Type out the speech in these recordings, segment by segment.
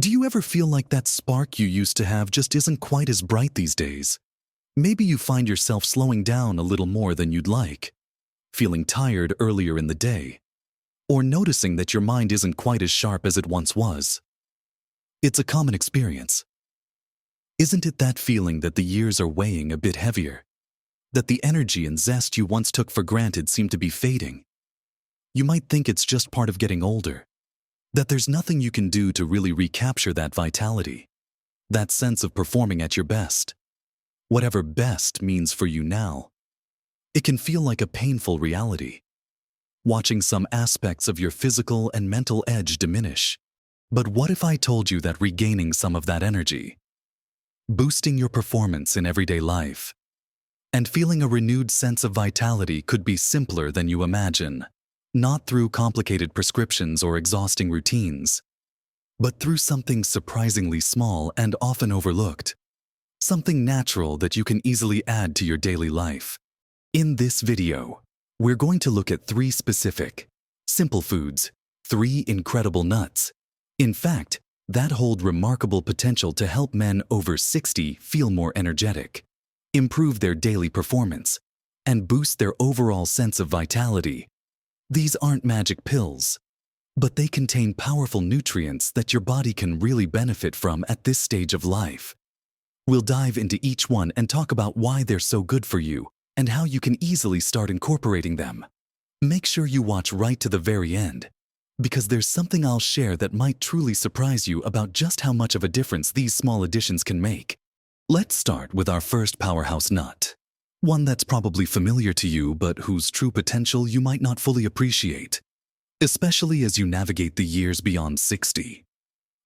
Do you ever feel like that spark you used to have just isn't quite as bright these days? Maybe you find yourself slowing down a little more than you'd like, feeling tired earlier in the day, or noticing that your mind isn't quite as sharp as it once was. It's a common experience. Isn't it that feeling that the years are weighing a bit heavier? That the energy and zest you once took for granted seem to be fading? You might think it's just part of getting older, that there's nothing you can do to really recapture that vitality, that sense of performing at your best, whatever best means for you now. It can feel like a painful reality, watching some aspects of your physical and mental edge diminish. But what if I told you that regaining some of that energy, boosting your performance in everyday life, and feeling a renewed sense of vitality could be simpler than you imagine? Not through complicated prescriptions or exhausting routines, but through something surprisingly small and often overlooked. Something natural that you can easily add to your daily life. In this video, we're going to look at 3 specific, simple foods, 3 incredible nuts, in fact, that hold remarkable potential to help men over 60 feel more energetic, improve their daily performance, and boost their overall sense of vitality. These aren't magic pills, but they contain powerful nutrients that your body can really benefit from at this stage of life. We'll dive into each one and talk about why they're so good for you and how you can easily start incorporating them. Make sure you watch right to the very end, because there's something I'll share that might truly surprise you about just how much of a difference these small additions can make. Let's start with our first powerhouse nut. One that's probably familiar to you, but whose true potential you might not fully appreciate, especially as you navigate the years beyond 60.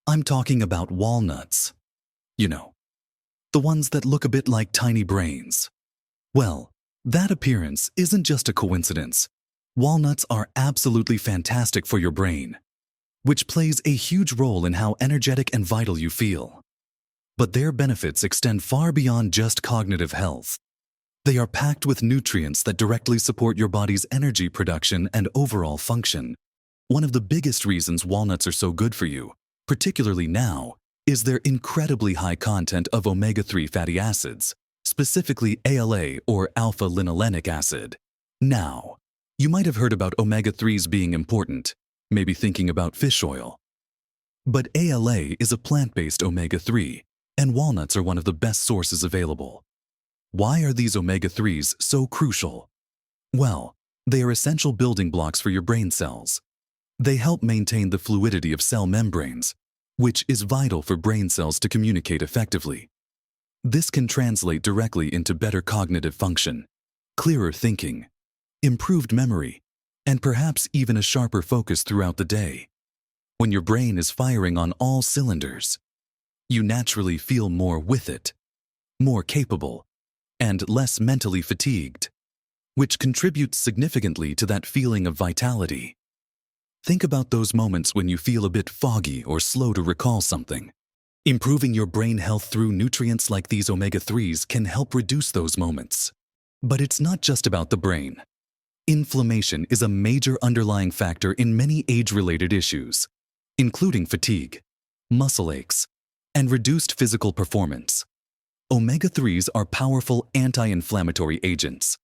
I'm talking about walnuts. You know, the ones that look a bit like tiny brains. Well, that appearance isn't just a coincidence. Walnuts are absolutely fantastic for your brain, which plays a huge role in how energetic and vital you feel. But their benefits extend far beyond just cognitive health. They are packed with nutrients that directly support your body's energy production and overall function. One of the biggest reasons walnuts are so good for you, particularly now, is their incredibly high content of omega-3 fatty acids, specifically ALA or alpha-linolenic acid. Now, you might have heard about omega-3s being important, maybe thinking about fish oil. But ALA is a plant-based omega-3, and walnuts are one of the best sources available. Why are these omega-3s so crucial? Well, they are essential building blocks for your brain cells. They help maintain the fluidity of cell membranes, which is vital for brain cells to communicate effectively. This can translate directly into better cognitive function, clearer thinking, improved memory, and perhaps even a sharper focus throughout the day. When your brain is firing on all cylinders, you naturally feel more with it, more capable, and less mentally fatigued, which contributes significantly to that feeling of vitality. Think about those moments when you feel a bit foggy or slow to recall something. Improving your brain health through nutrients like these omega-3s can help reduce those moments. But it's not just about the brain. Inflammation is a major underlying factor in many age-related issues, including fatigue, muscle aches, and reduced physical performance. Omega-3s are powerful anti-inflammatory agents.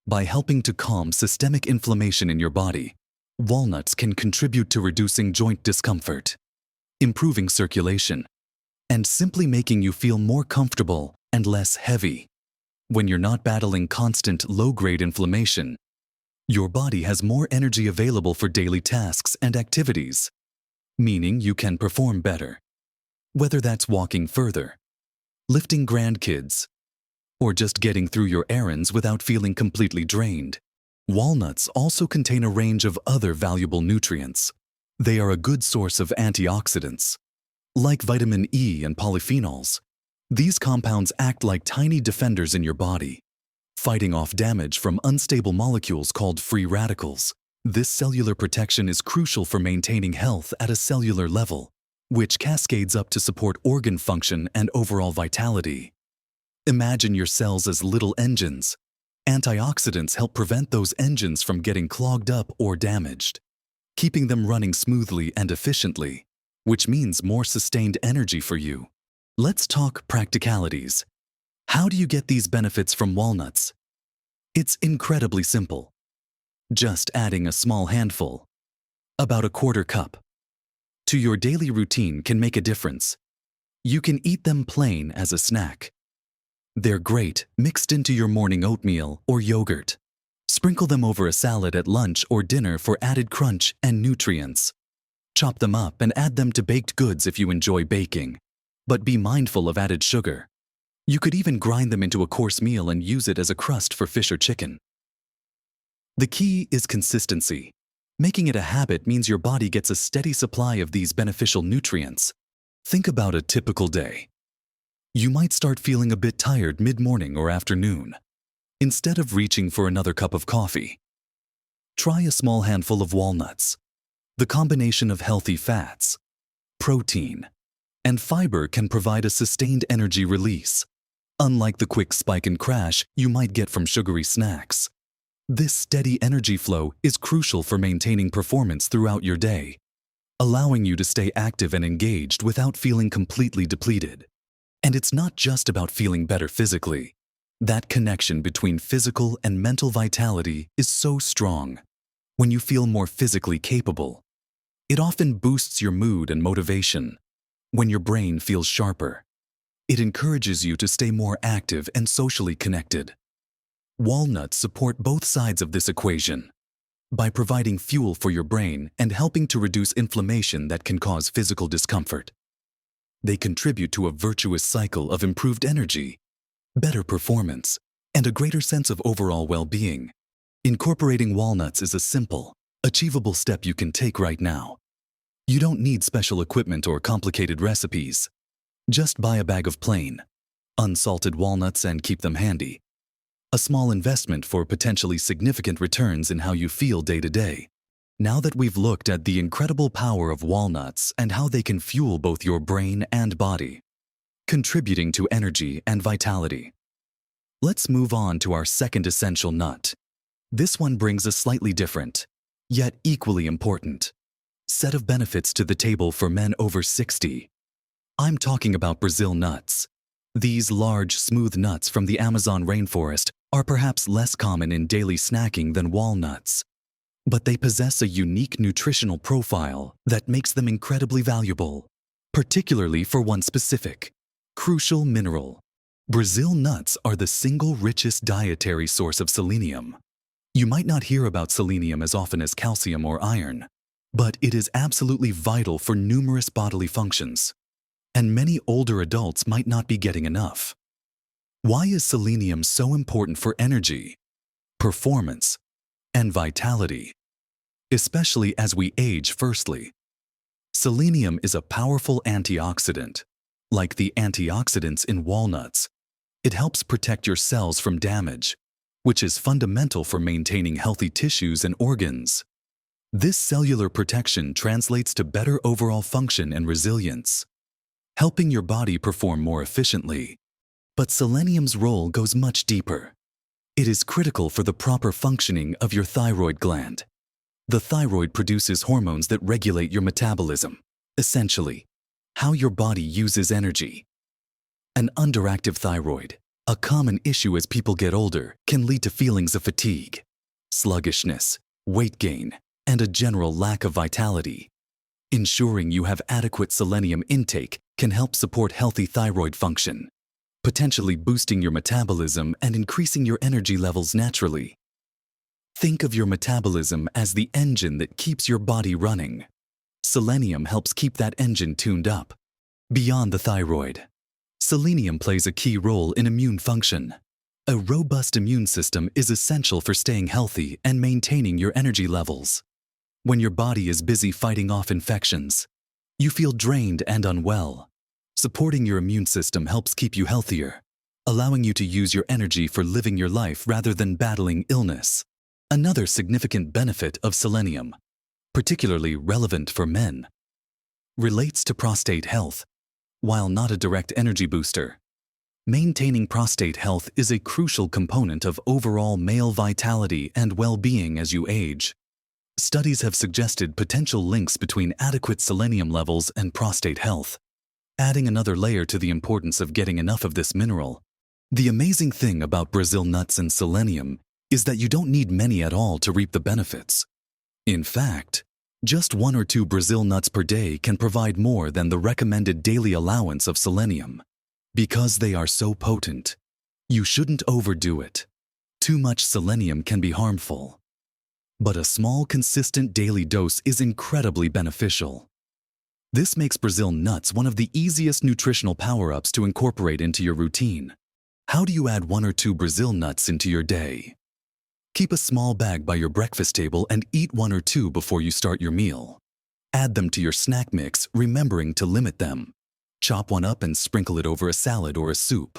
By helping to calm systemic inflammation in your body, walnuts can contribute to reducing joint discomfort, improving circulation, and simply making you feel more comfortable and less heavy. When you're not battling constant low-grade inflammation, your body has more energy available for daily tasks and activities, meaning you can perform better. Whether that's walking further, lifting grandkids, or just getting through your errands without feeling completely drained. Walnuts also contain a range of other valuable nutrients. They are a good source of antioxidants, like vitamin E and polyphenols. These compounds act like tiny defenders in your body, fighting off damage from unstable molecules called free radicals. This cellular protection is crucial for maintaining health at a cellular level, which cascades up to support organ function and overall vitality. Imagine your cells as little engines. Antioxidants help prevent those engines from getting clogged up or damaged, keeping them running smoothly and efficiently. which means more sustained energy for you. Let's talk practicalities. How do you get these benefits from walnuts? It's incredibly simple. Just adding a small handful, about a quarter cup, to your daily routine can make a difference. You can eat them plain as a snack. They're great mixed into your morning oatmeal or yogurt. Sprinkle them over a salad at lunch or dinner for added crunch and nutrients. Chop them up and add them to baked goods if you enjoy baking. But be mindful of added sugar. You could even grind them into a course meal and use it as a crust for fish or chicken. The key is consistency. Making it a habit means your body gets a steady supply of these beneficial nutrients. Think about a typical day. You might start feeling a bit tired mid-morning or afternoon. Instead of reaching for another cup of coffee, try a small handful of walnuts. The combination of healthy fats, protein, and fiber can provide a sustained energy release, unlike the quick spike and crash you might get from sugary snacks. This steady energy flow is crucial for maintaining performance throughout your day, allowing you to stay active and engaged without feeling completely depleted. And it's not just about feeling better physically. That connection between physical and mental vitality is so strong. When you feel more physically capable, it often boosts your mood and motivation. When your brain feels sharper, it encourages you to stay more active and socially connected. Walnuts support both sides of this equation by providing fuel for your brain and helping to reduce inflammation that can cause physical discomfort. They contribute to a virtuous cycle of improved energy, better performance, and a greater sense of overall well-being. Incorporating walnuts is a simple, achievable step you can take right now. You don't need special equipment or complicated recipes. Just buy a bag of plain, unsalted walnuts and keep them handy. A small investment for potentially significant returns in how you feel day to day. Now that we've looked at the incredible power of walnuts and how they can fuel both your brain and body, contributing to energy and vitality, let's move on to our second essential nut. This one brings a slightly different, yet equally important, set of benefits to the table for men over 60. I'm talking about Brazil nuts. These large, smooth nuts from the Amazon rainforest are perhaps less common in daily snacking than walnuts, but they possess a unique nutritional profile that makes them incredibly valuable, particularly for one specific, crucial mineral. Brazil nuts are the single richest dietary source of selenium. You might not hear about selenium as often as calcium or iron, but it is absolutely vital for numerous bodily functions, and many older adults might not be getting enough. Why is selenium so important for energy, performance, and vitality, especially as we age? Firstly, selenium is a powerful antioxidant. Like the antioxidants in walnuts, it helps protect your cells from damage, which is fundamental for maintaining healthy tissues and organs. This cellular protection translates to better overall function and resilience, helping your body perform more efficiently. But selenium's role goes much deeper. It is critical for the proper functioning of your thyroid gland. The thyroid produces hormones that regulate your metabolism, essentially, how your body uses energy. An underactive thyroid, a common issue as people get older, can lead to feelings of fatigue, sluggishness, weight gain, and a general lack of vitality. Ensuring you have adequate selenium intake can help support healthy thyroid function, potentially boosting your metabolism and increasing your energy levels naturally. Think of your metabolism as the engine that keeps your body running. Selenium helps keep that engine tuned up. Beyond the thyroid, selenium plays a key role in immune function. A robust immune system is essential for staying healthy and maintaining your energy levels. When your body is busy fighting off infections, you feel drained and unwell. Supporting your immune system helps keep you healthier, allowing you to use your energy for living your life rather than battling illness. Another significant benefit of selenium, particularly relevant for men, relates to prostate health. While not a direct energy booster, maintaining prostate health is a crucial component of overall male vitality and well-being as you age. Studies have suggested potential links between adequate selenium levels and prostate health, adding another layer to the importance of getting enough of this mineral. The amazing thing about Brazil nuts and selenium is that you don't need many at all to reap the benefits. In fact, just 1 or 2 Brazil nuts per day can provide more than the recommended daily allowance of selenium. Because they are so potent, you shouldn't overdo it. Too much selenium can be harmful. But a small, consistent daily dose is incredibly beneficial. This makes Brazil nuts one of the easiest nutritional power-ups to incorporate into your routine. How do you add 1 or 2 Brazil nuts into your day? Keep a small bag by your breakfast table and eat 1 or 2 before you start your meal. Add them to your snack mix, remembering to limit them. Chop one up and sprinkle it over a salad or a soup.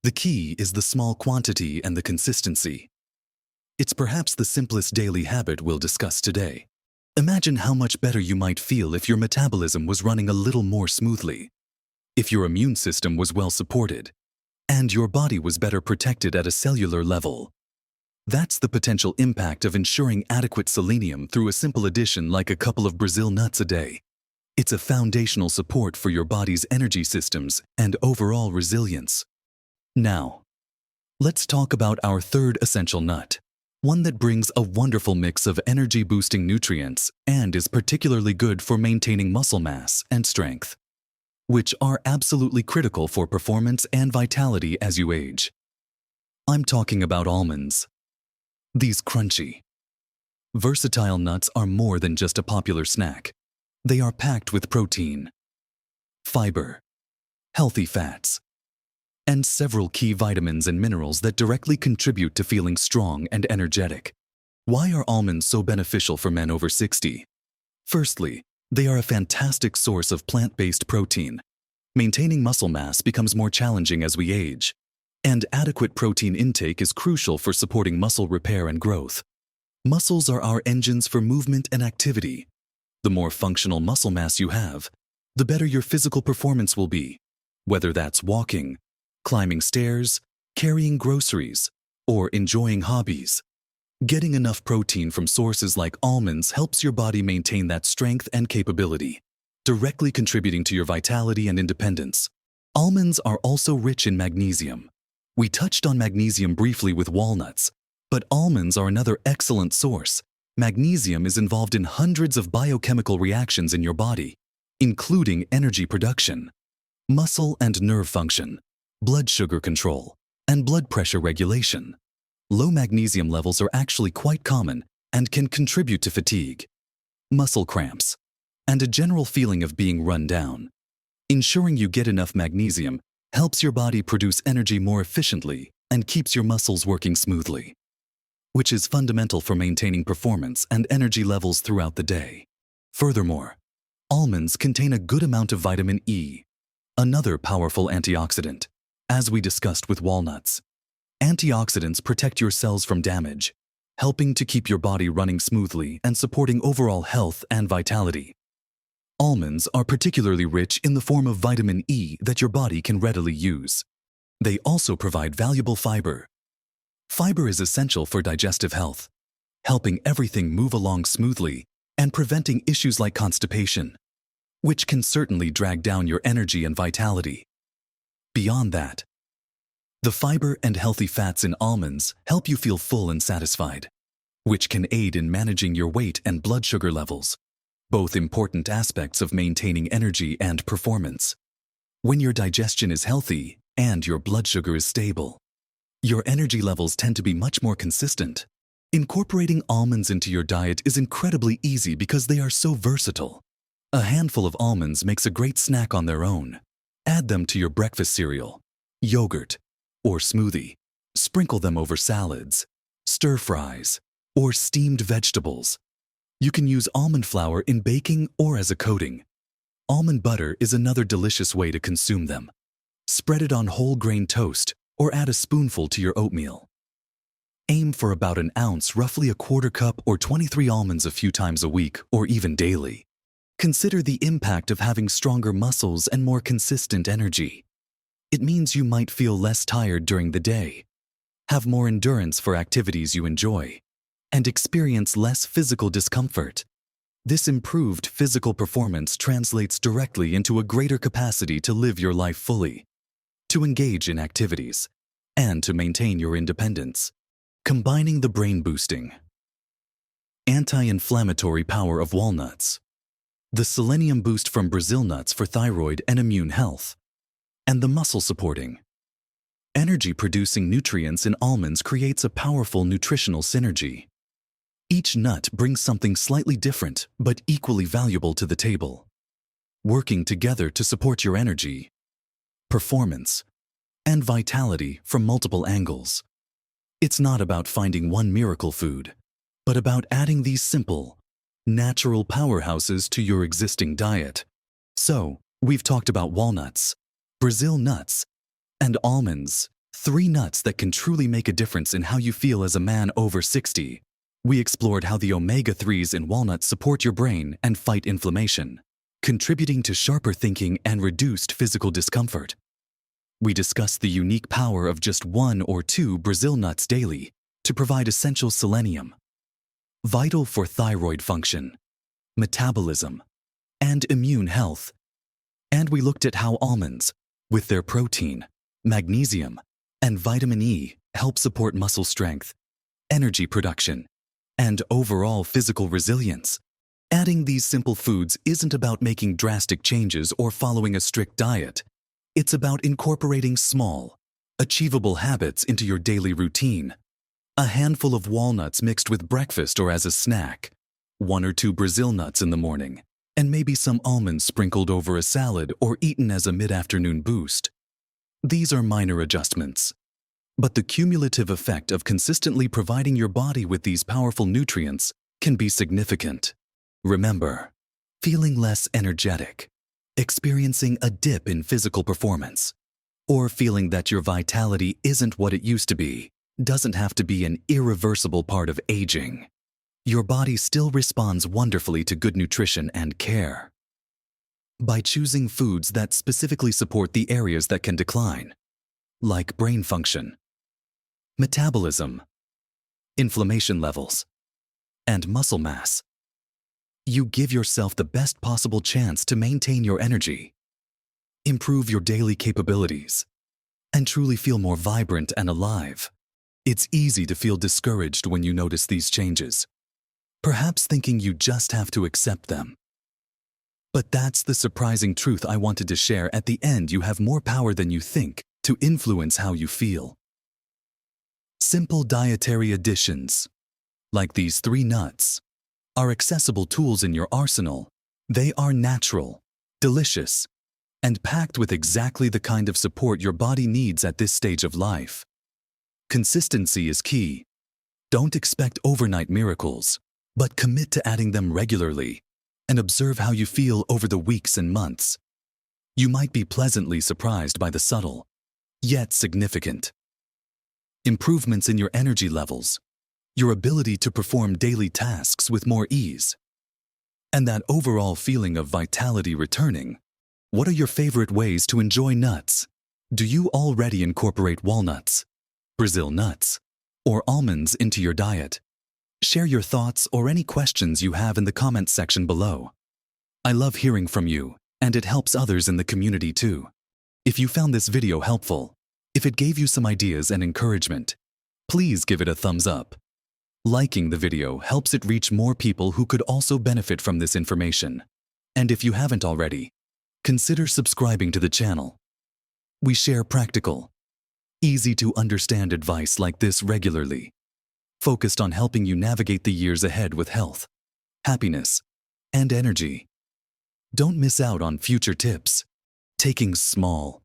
The key is the small quantity and the consistency. It's perhaps the simplest daily habit we'll discuss today. Imagine how much better you might feel if your metabolism was running a little more smoothly, if your immune system was well supported, and your body was better protected at a cellular level. That's the potential impact of ensuring adequate selenium through a simple addition like a couple of Brazil nuts a day. It's a foundational support for your body's energy systems and overall resilience. Now, let's talk about our third essential nut, one that brings a wonderful mix of energy-boosting nutrients and is particularly good for maintaining muscle mass and strength, which are absolutely critical for performance and vitality as you age. I'm talking about almonds. These crunchy, versatile nuts are more than just a popular snack. They are packed with protein, fiber, healthy fats, and several key vitamins and minerals that directly contribute to feeling strong and energetic. Why are almonds so beneficial for men over 60? Firstly, they are a fantastic source of plant-based protein. Maintaining muscle mass becomes more challenging as we age, and adequate protein intake is crucial for supporting muscle repair and growth. Muscles are our engines for movement and activity. The more functional muscle mass you have, the better your physical performance will be, whether that's walking, climbing stairs, carrying groceries, or enjoying hobbies. Getting enough protein from sources like almonds helps your body maintain that strength and capability, directly contributing to your vitality and independence. Almonds are also rich in magnesium. We touched on magnesium briefly with walnuts, but almonds are another excellent source. Magnesium is involved in hundreds of biochemical reactions in your body, including energy production, muscle and nerve function, blood sugar control, and blood pressure regulation. Low magnesium levels are actually quite common and can contribute to fatigue, muscle cramps, and a general feeling of being run down. Ensuring you get enough magnesium helps your body produce energy more efficiently and keeps your muscles working smoothly, which is fundamental for maintaining performance and energy levels throughout the day. Furthermore, almonds contain a good amount of vitamin E, another powerful antioxidant, as we discussed with walnuts. Antioxidants protect your cells from damage, helping to keep your body running smoothly and supporting overall health and vitality. Almonds are particularly rich in the form of vitamin E that your body can readily use. They also provide valuable fiber. Fiber is essential for digestive health, helping everything move along smoothly and preventing issues like constipation, which can certainly drag down your energy and vitality. Beyond that, the fiber and healthy fats in almonds help you feel full and satisfied, which can aid in managing your weight and blood sugar levels, both important aspects of maintaining energy and performance. When your digestion is healthy and your blood sugar is stable, your energy levels tend to be much more consistent. Incorporating almonds into your diet is incredibly easy because they are so versatile. A handful of almonds makes a great snack on their own. Add them to your breakfast cereal, yogurt, or smoothie. Sprinkle them over salads, stir fries, or steamed vegetables. You can use almond flour in baking or as a coating. Almond butter is another delicious way to consume them. Spread it on whole grain toast or add a spoonful to your oatmeal. Aim for about an ounce, roughly a quarter cup or 23 almonds a few times a week or even daily. Consider the impact of having stronger muscles and more consistent energy. It means you might feel less tired during the day, have more endurance for activities you enjoy, and experience less physical discomfort. This improved physical performance translates directly into a greater capacity to live your life fully, to engage in activities, and to maintain your independence. Combining the brain-boosting, anti-inflammatory power of walnuts, the selenium boost from Brazil nuts for thyroid and immune health, and the muscle-supporting, energy-producing nutrients in almonds creates a powerful nutritional synergy. Each nut brings something slightly different but equally valuable to the table, working together to support your energy, performance, and vitality from multiple angles. It's not about finding one miracle food, but about adding these simple, natural powerhouses to your existing diet. So, we've talked about walnuts, Brazil nuts, and almonds, 3 nuts that can truly make a difference in how you feel as a man over 60. We explored how the omega-3s in walnuts support your brain and fight inflammation, contributing to sharper thinking and reduced physical discomfort. We discussed the unique power of just 1 or 2 Brazil nuts daily to provide essential selenium, vital for thyroid function, metabolism, and immune health. And we looked at how almonds, with their protein, magnesium, and vitamin E, help support muscle strength, energy production, and overall physical resilience. Adding these simple foods isn't about making drastic changes or following a strict diet. It's about incorporating small, achievable habits into your daily routine. A handful of walnuts mixed with breakfast or as a snack, 1 or 2 Brazil nuts in the morning, and maybe some almonds sprinkled over a salad or eaten as a mid-afternoon boost. These are minor adjustments, but the cumulative effect of consistently providing your body with these powerful nutrients can be significant. Remember, feeling less energetic, experiencing a dip in physical performance, or feeling that your vitality isn't what it used to be, doesn't have to be an irreversible part of aging. Your body still responds wonderfully to good nutrition and care. By choosing foods that specifically support the areas that can decline, like brain function, metabolism, inflammation levels, and muscle mass, you give yourself the best possible chance to maintain your energy, improve your daily capabilities, and truly feel more vibrant and alive. It's easy to feel discouraged when you notice these changes, perhaps thinking you just have to accept them. But that's the surprising truth I wanted to share. At the end, you have more power than you think to influence how you feel. Simple dietary additions, like these 3 nuts, are accessible tools in your arsenal. They are natural, delicious, and packed with exactly the kind of support your body needs at this stage of life. Consistency is key. Don't expect overnight miracles, but commit to adding them regularly and observe how you feel over the weeks and months. You might be pleasantly surprised by the subtle, yet significant improvements in your energy levels, your ability to perform daily tasks with more ease, and that overall feeling of vitality returning. What are your favorite ways to enjoy nuts? Do you already incorporate walnuts, Brazil nuts, or almonds into your diet? Share your thoughts or any questions you have in the comments section below. I love hearing from you, and it helps others in the community too. If you found this video helpful, if it gave you some ideas and encouragement, please give it a thumbs up. Liking the video helps it reach more people who could also benefit from this information. And if you haven't already, consider subscribing to the channel. We share practical, easy-to-understand advice like this regularly, focused on helping you navigate the years ahead with health, happiness, and energy. Don't miss out on future tips. Taking small,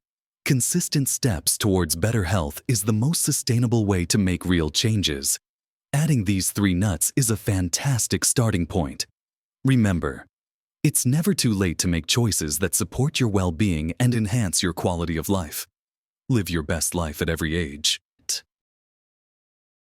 consistent steps towards better health is the most sustainable way to make real changes. Adding these 3 nuts is a fantastic starting point. Remember, it's never too late to make choices that support your well-being and enhance your quality of life. Live your best life at every age.